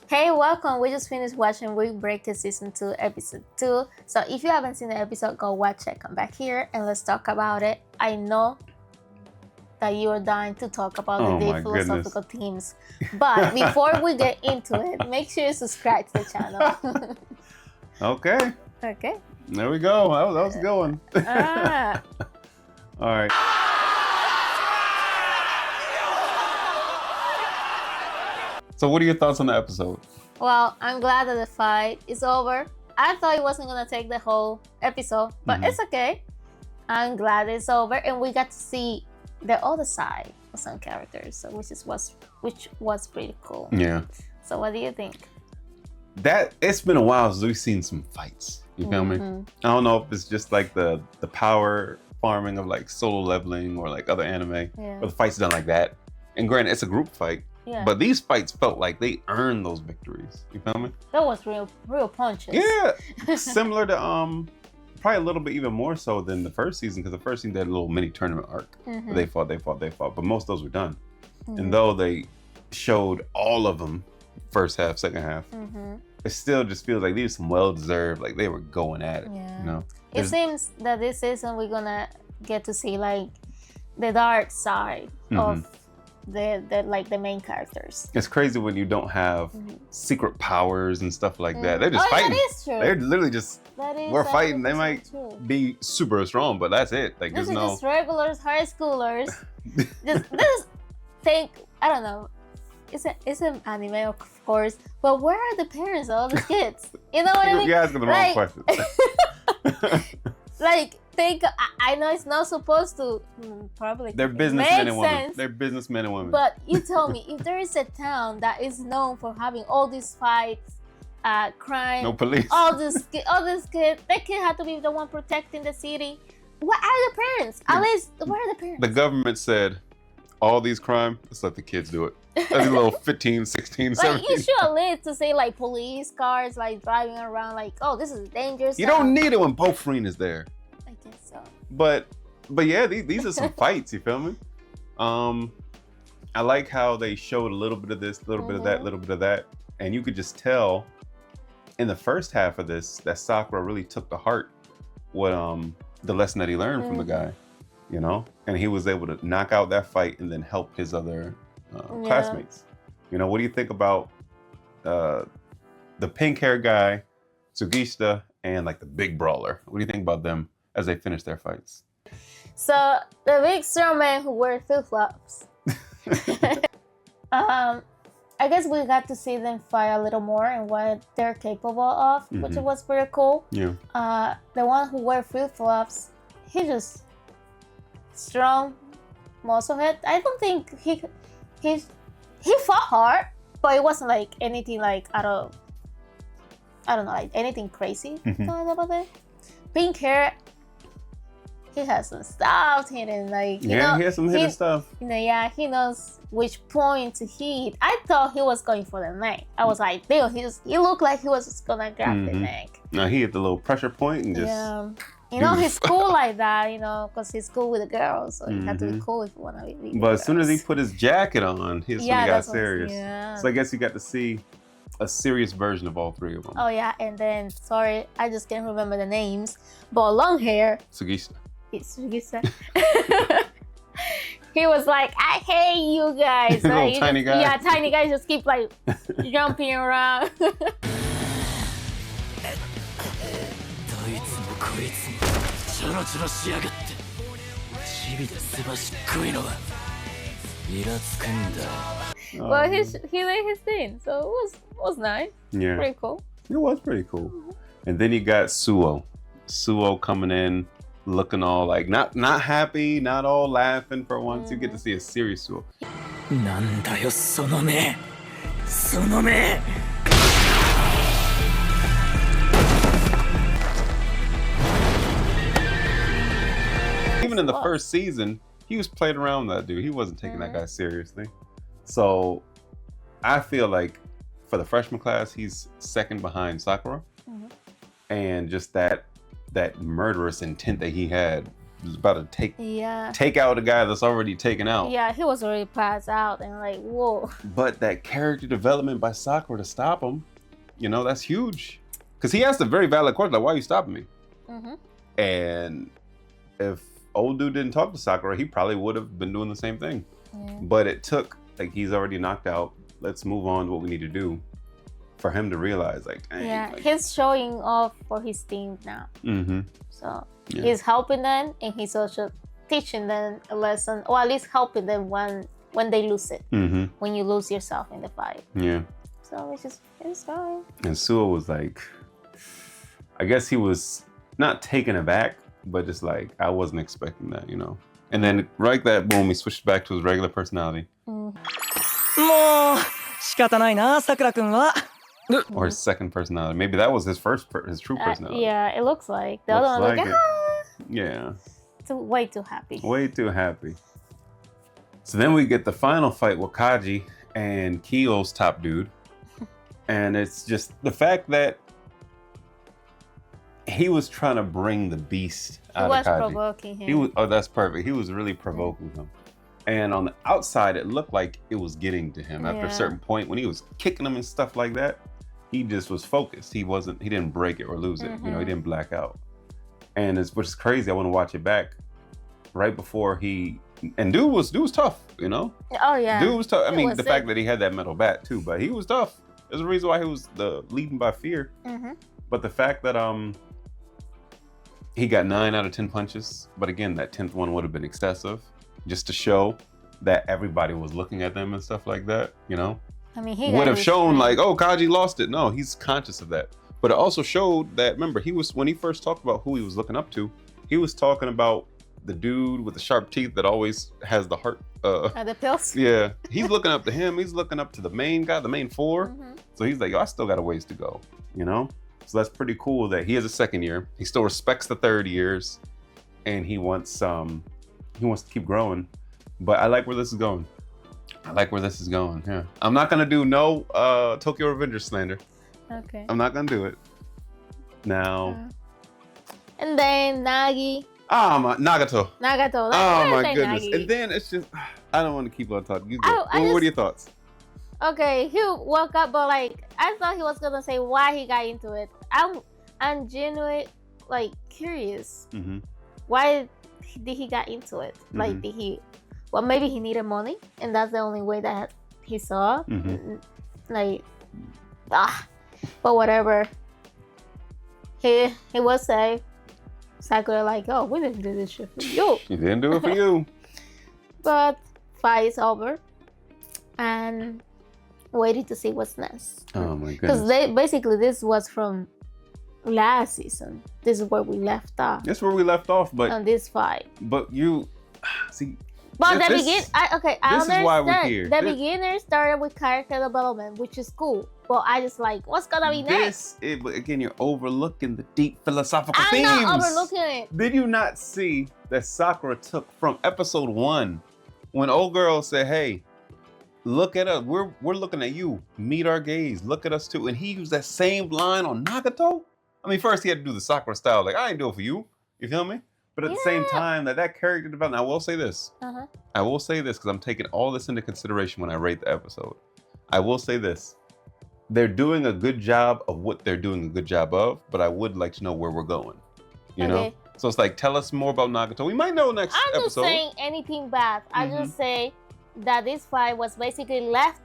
Hey, welcome. We just finished watching Week Breaker Season 2, Episode 2. So if you haven't seen the episode, go watch it. Come back here and let's talk about it. I know that you are dying to talk about the deep philosophical themes. But before we get into it, make sure you subscribe to the channel. Okay. Okay. There we go. That was a good one. All right. So what are your thoughts on the episode? Well, I'm glad that the fight is over. I thought it wasn't going to take the whole episode, but it's okay. I'm glad it's over and we got to see the other side of some characters, so which was pretty cool. Yeah. So what do you think? It's been a while since we've seen some fights. You feel me? I don't know if it's just like the power farming of like Solo Leveling or like other anime, where the fights done like that. And granted, it's a group fight. Yeah. But these fights felt like they earned those victories. You feel me? That was real punches. Yeah. Similar to probably a little bit even more so than the first season, because the first season they had a little mini tournament arc. They fought. But most of those were done. And though they showed all of them first half, second half, it still just feels like these are some well-deserved, like they were going at it. Yeah. You know? It seems that this season we're gonna get to see like the dark side of the main characters. It's crazy when you don't have secret powers and stuff like that. They're just fighting. That is true. They're literally just we're fighting. They might be super strong, but that's it. Like this is just regulars, high schoolers. just think, I don't know. It's an anime, of course, but where are the parents of all the kids? You know what I mean? You're asking the wrong question. Like, I know it's not supposed to probably. They're businessmen and women. They're businessmen and women. But you tell me, if there is a town that is known for having all these fights, crime, no police, all these kids, that kid had to be the one protecting the city. What are the parents? At least, where are the parents? The government said, all these crime, let's let the kids do it. That's a little 15, 16, 17. Like, you should at least to say like police cars, like driving around, like, oh, this is dangerous. You don't need it when Bofreen is there. I guess so. But yeah, these are some fights. You feel me? I like how they showed a little bit of this, a little bit of that, a little bit of that, and you could just tell in the first half of this that Sakura really took to heart what the lesson that he learned from the guy, you know, and he was able to knock out that fight and then help his other classmates. You know, what do you think about the pink hair guy, Sugishita, and like the big brawler? What do you think about them as they finish their fights? So the big strong man who wears flip-flops. I guess we got to see them fight a little more and what they're capable of, which was pretty cool. Yeah. The one who wears flip-flops, he just strong most of it. I don't think he fought hard, but it wasn't like anything like I don't know, like anything crazy about it. Pink hair, he has some stuff hidden, like you know, he has some hidden stuff. You know, he knows which point to hit. I thought he was going for the neck. I was like, dude, he looked like he was just gonna grab the neck. No, he hit the little pressure point and just. You know, he's cool like that, you know, because he's cool with the girls. So you have to be cool if you want to be with But as soon as he put his jacket on, when he got serious. So I guess you got to see a serious version of all three of them. Oh, yeah. And then, sorry, I just can't remember the names. But long hair. Sugishita. It's Sugishita. He was like, I hate you guys. Little tiny guy. Yeah, tiny guys just keep like jumping around. Well, he did his thing, so it was nice. Yeah, pretty cool. It was pretty cool. And then you got Suo coming in, looking all like not happy, not all laughing for once. You get to see a serious Suo. Even in the first season, he was playing around with that dude. He wasn't taking that guy seriously. So I feel like for the freshman class, he's second behind Sakura. And just that murderous intent that he had was about to take out a guy that's already taken out. Yeah, he was already passed out and like, whoa. But that character development by Sakura to stop him, you know, that's huge. Because he asked a very valid question, like, why are you stopping me? And if old dude didn't talk to Sakura, he probably would have been doing the same thing. But it took, like, he's already knocked out. Let's move on to what we need to do for him to realize, like, dang, like, he's showing off for his team now. So he's helping them, and he's also teaching them a lesson, or at least helping them when they lose it, when you lose yourself in the fight. So it's fine. And Suo was like, I guess he was not taken aback, but just like, I wasn't expecting that, you know. And then right that boom, he switched back to his regular personality. Or his second personality. Maybe that was his his true personality. Yeah, it looks like. The other one was like, yeah. Way too happy. Way too happy. So then we get the final fight with Kaji and Kyo's top dude. And it's just the fact that he was trying to bring the beast out of Kaji. He was provoking him. That's perfect. He was really provoking him. And on the outside, it looked like it was getting to him. After a certain point, when he was kicking him and stuff like that, he just was focused. He didn't break it or lose it. You know, he didn't black out. And which is crazy. I want to watch it back right before and dude was tough, you know? Oh yeah. Dude was tough. I mean, the fact that he had that metal bat too, but he was tough. There's a reason why he was leading by fear. But the fact that he got 9 out of 10 punches, but again, that 10th one would have been excessive, just to show that everybody was looking at them and stuff like that, you know? I mean, he would have shown like, oh, Kaji lost it. No, he's conscious of that. But it also showed that, remember, when he first talked about who he was looking up to, he was talking about the dude with the sharp teeth that always has the heart. The pills? Yeah. He's looking up to him. He's looking up to the main guy, the main four. So he's like, yo, I still got a ways to go, you know? So that's pretty cool that he has a second year. He still respects the third years, and he wants to keep growing. But I like where this is going. Yeah. I'm not gonna do no Tokyo Revengers slander. Okay. I'm not gonna do it. Now. And then Nagi. Nagato. Oh my goodness. Nagi. And then it's just, I don't want to keep on talking. What are your thoughts? Okay, he woke up, but like I thought he was gonna say why he got into it. I'm genuinely like curious. Why did he get into it? Like maybe he needed money, and that's the only way that he saw. Like, but whatever. He was safe. Sakura like, oh, we didn't do this shit for you. She didn't do it for you. But fight is over, and waiting to see what's next. Oh my goodness. Because this was from last season. This is where we left off. That's where we left off, but on this fight. But you see. But I understand. Is why we're here. The beginner started with character development, which is cool. But I just like, what's gonna be next? Again, you're overlooking the deep philosophical themes. I'm not overlooking it. Did you not see that Sakura took from episode 1 when old girl said, "Hey, look at us. We're looking at you. Meet our gaze. Look at us too." And he used that same line on Nagato. I mean, first he had to do the Sakura style, like, I ain't do it for you. You feel me? But at the same time, that character development, I will say this. I will say this because I'm taking all this into consideration when I rate the episode. I will say this. They're doing a good job of what they're doing a good job of, but I would like to know where we're going. You know? So it's like, tell us more about Nagato. We might know next episode. I'm not saying anything bad. I just say that this fight was basically left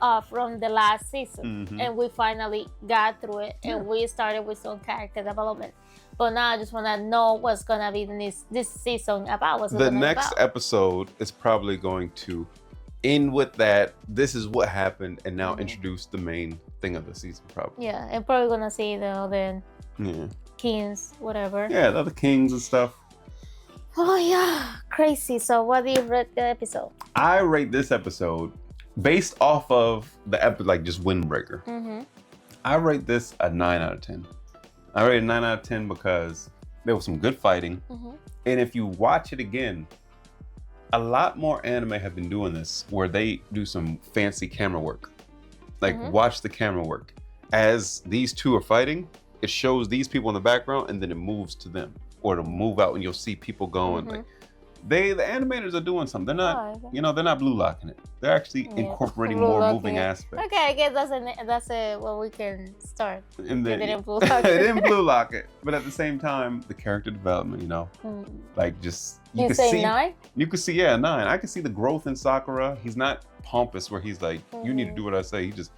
off from the last season. And we finally got through it. And we started with some character development. But now I just want to know what's going to be this season about. The next episode is probably going to end with that. This is what happened, and now introduce the main thing of the season, probably. Yeah, and probably going to see the other kings, whatever. Yeah, the other kings and stuff. Oh, yeah. Crazy. So what do you rate the episode? I rate this episode based off of the episode, like just Windbreaker. I rate this a 9 out of 10. I rate a 9 out of 10 because there was some good fighting. And if you watch it again, a lot more anime have been doing this where they do some fancy camera work. Like watch the camera work. As these two are fighting, it shows these people in the background and then it moves to them. or it'll move out and you'll see people going. Like the animators are doing something. They're not, they're not blue locking it. They're actually incorporating more moving aspects. Okay, I guess that's what we can start. And they didn't blue lock it. They didn't blue lock it, but at the same time, the character development, like just you could say 9. You could see 9. I could see the growth in Sakura. He's not pompous where he's like, you need to do what I say. He just,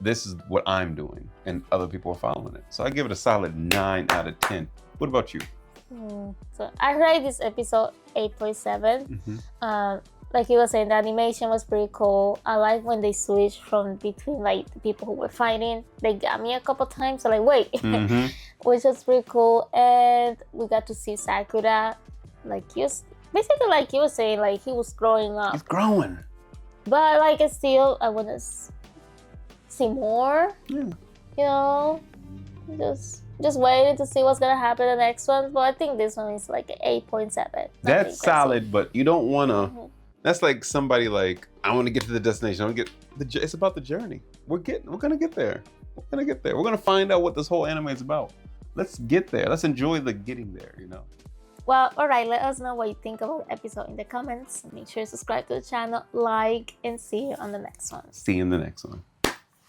this is what I'm doing, and other people are following it. So I give it a solid 9 out of 10. What about you? So I rate this episode 8.7. Like he was saying, the animation was pretty cool. I like when they switched from between like the people who were fighting. They got me a couple times, so like wait, which was pretty cool. And we got to see Sakura, like he was basically like you were saying, like he was growing up. He's growing. But like it's still, I want to see more. Just waiting to see what's gonna happen in the next one. But I think this one is like an 8.7. That's solid, but you don't wanna. That's like somebody like, I want to get to the destination. I want to get it's about the journey. We're gonna get there. We're gonna find out what this whole anime is about. Let's get there. Let's enjoy the getting there. Well, all right. Let us know what you think about the episode in the comments. Make sure to subscribe to the channel, like, and see you on the next one. See you in the next one.